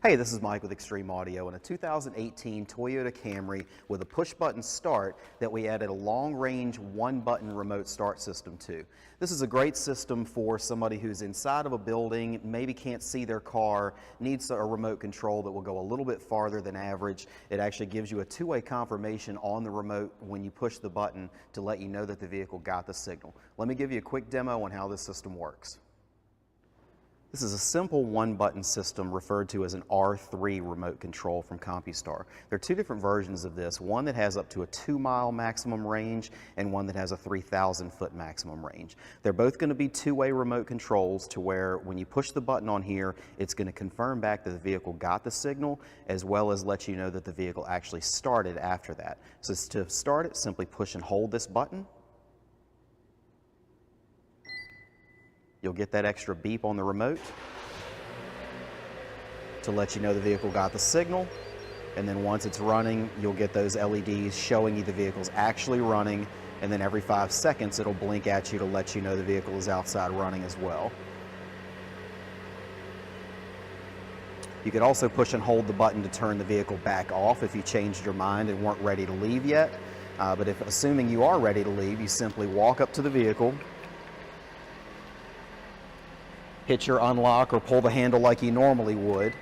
Hey, this is Mike with Extreme Audio and a 2018 Toyota Camry with a push-button start that we added a long-range one-button remote start system to. This is a great system for somebody who's inside of a building, maybe can't see their car, needs a remote control that will go a little bit farther than average. It actually gives you a two-way confirmation on the remote when you push the button to let you know that the vehicle got the signal. Let me give you a quick demo on how this system works. This is a simple one-button system referred to as an R3 remote control from CompuStar. There are two different versions of this, one that has up to a 2-mile maximum range and one that has a 3,000-foot maximum range. They're both going to be two-way remote controls to where when you push the button on here, it's going to confirm back that the vehicle got the signal as well as let you know that the vehicle actually started after that. So to start it, simply push and hold this button. You'll get that extra beep on the remote to let you know the vehicle got the signal. And then once it's running, you'll get those LEDs showing you the vehicle's actually running. And then every 5 seconds, it'll blink at you to let you know the vehicle is outside running as well. You could also push and hold the button to turn the vehicle back off if you changed your mind and weren't ready to leave yet. But if assuming you are ready to leave, you simply walk up to the vehicle, hit your unlock or pull the handle like you normally would.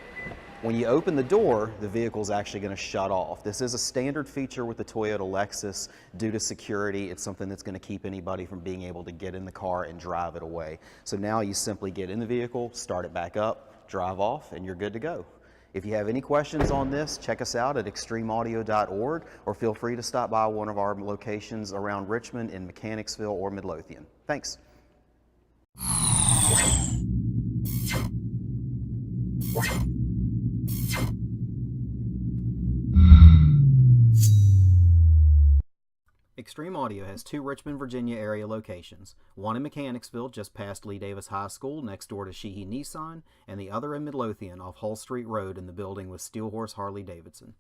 When you open the door, the vehicle is actually going to shut off. This is a standard feature with the Toyota Lexus due to security. It's something that's going to keep anybody from being able to get in the car and drive it away. So now you simply get in the vehicle, start it back up, drive off, and you're good to go. If you have any questions on this, check us out at extremeaudio.org or feel free to stop by one of our locations around Richmond, in Mechanicsville, or Midlothian. Thanks. Extreme Audio has two Richmond, Virginia area locations, one in Mechanicsville just past Lee Davis High School next door to Sheehy Nissan, and the other in Midlothian off Hull Street Road in the building with Steelhorse Harley Davidson.